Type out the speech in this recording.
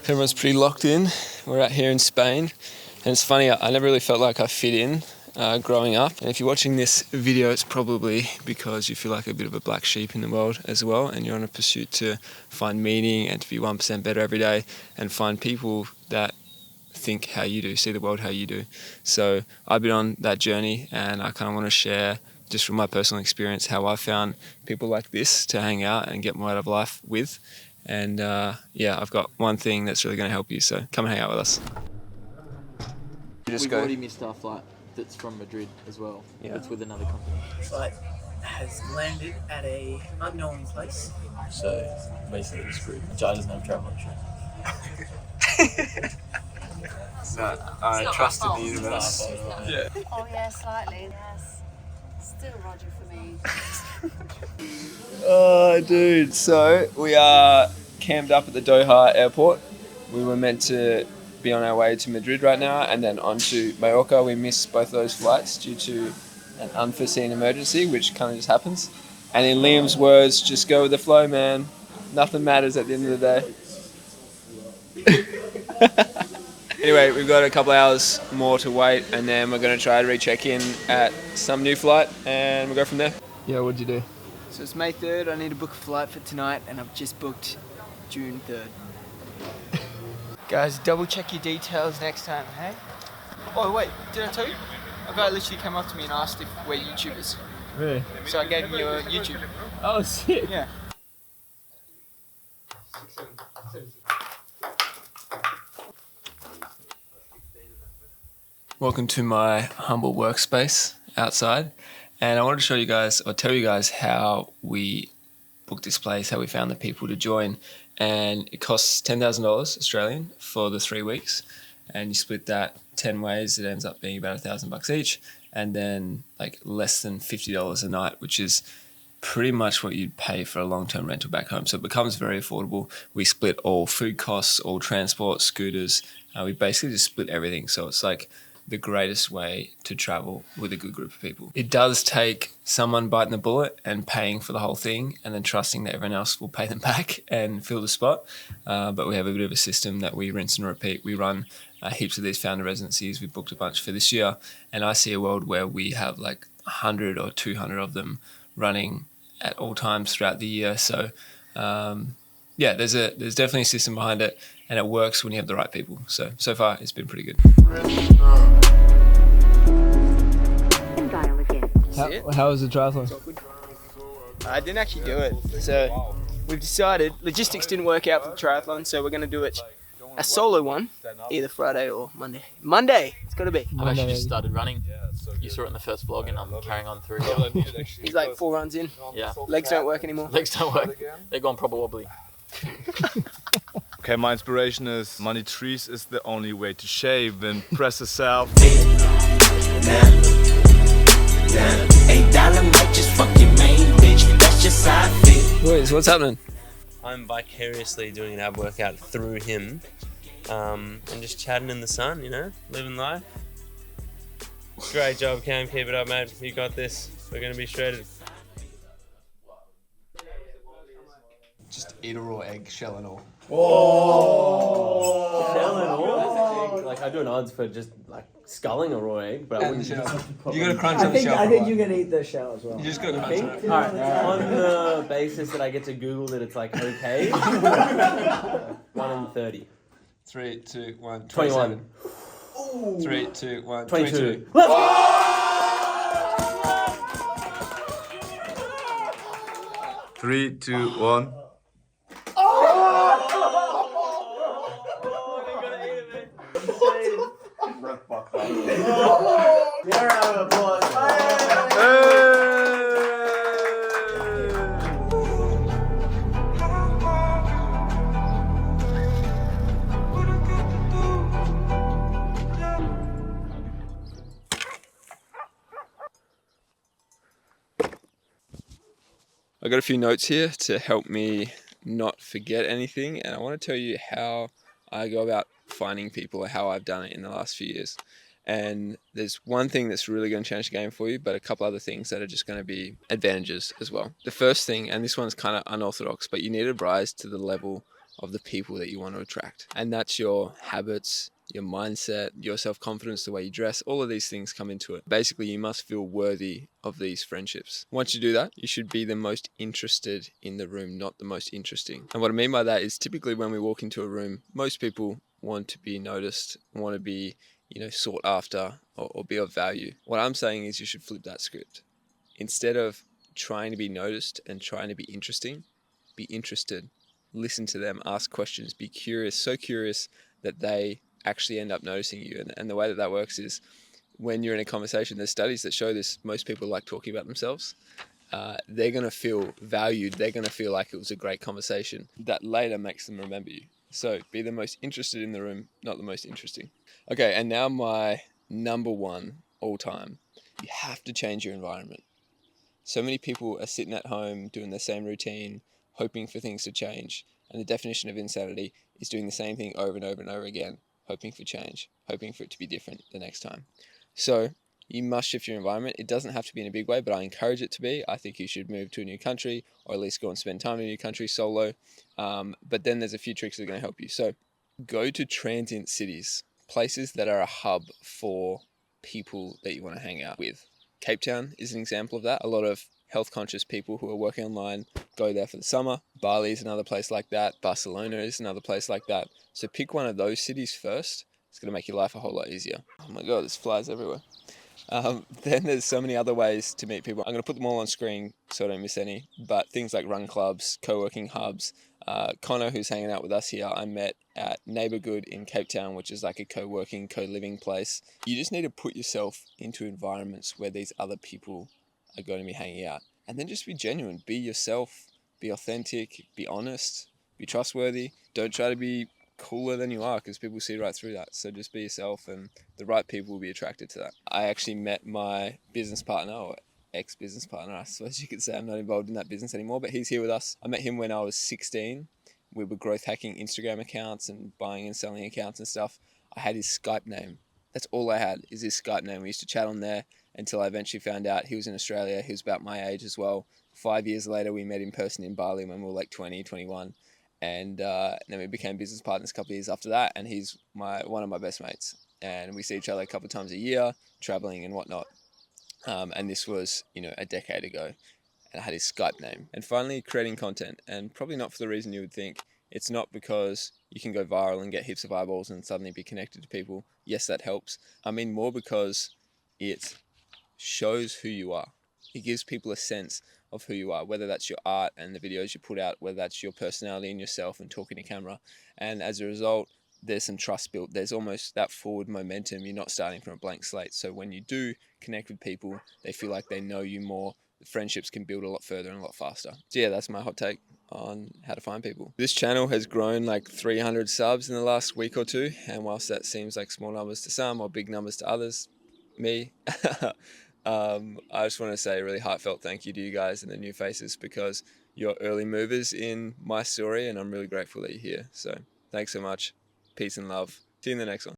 Everyone's pretty locked in. We're out here in Spain, and it's funny, I never really felt like I fit in growing up. And if you're watching this video, it's probably because you feel like a bit of a black sheep in the world as well, and you're on a pursuit to find meaning and to be 1% better every day and find people that think how you do, see the world how you do. So I've been on that journey, and I kind of want to share just from my personal experience how I found people like this to hang out and get more out of life with. And yeah, I've got one thing that's really going to help you, so come and hang out with us. We've already missed our flight that's from Madrid as well. Yeah. It's with another company. Flight has landed at a unknown place. So basically we're screwed. Jai doesn't have travel insurance. I trust in the universe. Yeah. Oh yeah, slightly. Yes. Still Roger for me. Oh, dude. So we are camped up at the Doha airport. We were meant to be on our way to Madrid right now and then on to Mallorca. We missed both those flights due to an unforeseen emergency, which kind of just happens. And in Liam's words, just go with the flow, man. Nothing matters at the end of the day. Anyway, we've got a couple hours more to wait, and then we're going to try to recheck in at some new flight, and we'll go from there. Yeah, what'd you do? So it's May 3rd, I need to book a flight for tonight, and I've just booked June 3rd. Guys, double check your details next time, hey? Oh wait, did I tell you? A guy literally came up to me and asked if we're YouTubers. Really? So I gave him your YouTube. Oh, sick. Yeah. Welcome to my humble workspace outside, and I wanted to show you guys, or tell you guys, how we booked this place, how we found the people to join. And it costs $10,000 Australian for the 3 weeks, and you split that 10 ways, it ends up being about $1,000 each, and then like less than $50 a night, which is pretty much what you'd pay for a long-term rental back home. So it becomes very affordable. We split all food costs, all transport, scooters. We basically just split everything. So it's like the greatest way to travel with a good group of people. It does take someone biting the bullet and paying for the whole thing and then trusting that everyone else will pay them back and fill the spot. But we have a bit of a system that we rinse and repeat. We run heaps of these founder residencies. We booked a bunch for this year, and I see a world where we have like 100 or 200 of them running at all times throughout the year. So yeah, there's definitely a system behind it, and it works when you have the right people. So far it's been pretty good. How was the triathlon? I didn't actually do it, so we've decided logistics didn't work out for the triathlon, so we're going to do it a solo one, either Friday or Monday. Monday, it's got to be. I've actually just started running. You saw it in the first vlog, and I'm carrying on through. He's like 4 runs in. Yeah. Legs don't work anymore. Legs don't work. They're gone proper wobbly. Okay, my inspiration is money trees is the only way to shave and press yourself. Boys, what's happening? I'm vicariously doing an ab workout through him, and just chatting in the sun, you know, living life. Great job, Cam. Keep it up, mate. You got this. We're going to be shredded. Just eat a raw egg, shell and all. Oh! Shell and all? Like, I do an odds for just, like, sculling a raw egg, but I wouldn't You just... gotta crunch on the shell. I think you can eat the shell as well. You just gotta crunch on it. Alright, on the basis that I get to Google that it's, like, okay. 1 in 30. 3, 2, 1. 21. 3, 2, 1. 22. Let's go! 3, 2, 1. I got a few notes here to help me not forget anything, and I want to tell you how I go about finding people and how I've done it in the last few years. And there's one thing that's really going to change the game for you, but a couple other things that are just going to be advantages as well. The first thing, and this one's kind of unorthodox, but you need to rise to the level of the people that you want to attract. And that's your habits, your mindset, your self-confidence, the way you dress, all of these things come into it. Basically, you must feel worthy of these friendships. Once you do that, you should be the most interested in the room, not the most interesting. And what I mean by that is typically when we walk into a room, most people want to be noticed, want to be, sought after or be of value. What I'm saying is you should flip that script. Instead of trying to be noticed and trying to be interesting, be interested. Listen to them, ask questions, be curious, so curious that they actually end up noticing you. And the way that works is when you're in a conversation, there's studies that show this, most people like talking about themselves. They're going to feel valued. They're going to feel like it was a great conversation. That later makes them remember you. So be the most interested in the room, not the most interesting. Okay, and now my number one all time. You have to change your environment. So many people are sitting at home doing the same routine, hoping for things to change. And the definition of insanity is doing the same thing over and over and over again, hoping for change, hoping for it to be different the next time. So you must shift your environment. It doesn't have to be in a big way, but I encourage it to be. I think you should move to a new country, or at least go and spend time in a new country solo. But then there's a few tricks that are going to help you. So go to transient cities, places that are a hub for people that you want to hang out with. Cape Town is an example of that. A lot of health conscious people who are working online go there for the summer. Bali is another place like that. Barcelona is another place like that. So pick one of those cities first. It's going to make your life a whole lot easier. Oh my God, there's flies everywhere. Then there's so many other ways to meet people. I'm going to put them all on screen so I don't miss any. But things like run clubs, co-working hubs. Connor, who's hanging out with us here, I met at Neighbourgood in Cape Town, which is like a co-working, co-living place. You just need to put yourself into environments where these other people are going to be hanging out. And then just be genuine. Be yourself. Be authentic. Be honest. Be trustworthy. Don't try to be cooler than you are, because people see right through that. So just be yourself, and the right people will be attracted to that. I actually met my business partner, or ex-business partner, I suppose you could say. I'm not involved in that business anymore, but he's here with us. I met him when I was 16. We were growth hacking Instagram accounts and buying and selling accounts and stuff. I had his Skype name. That's all I had, is his Skype name. We used to chat on there until I eventually found out he was in Australia. He was about my age as well. 5 years later, we met in person in Bali when we were like 20, 21. And then we became business partners a couple of years after that. And he's one of my best mates. And we see each other a couple of times a year, traveling and whatnot. And this was, a decade ago. And I had his Skype name. And finally, creating content. And probably not for the reason you would think. It's not because you can go viral and get heaps of eyeballs and suddenly be connected to people. Yes, that helps. I mean more because it shows who you are. It gives people a sense of who you are, whether that's your art and the videos you put out, whether that's your personality and yourself and talking to camera. And as a result, there's some trust built. There's almost that forward momentum. You're not starting from a blank slate. So when you do connect with people, they feel like they know you more. The friendships can build a lot further and a lot faster. So yeah, that's my hot take on how to find people. This channel has grown like 300 subs in the last week or two. And whilst that seems like small numbers to some or big numbers to others, me, I just want to say a really heartfelt thank you to you guys and the new faces, because you're early movers in my story and I'm really grateful that you're here. So thanks so much. Peace and love. See you in the next one.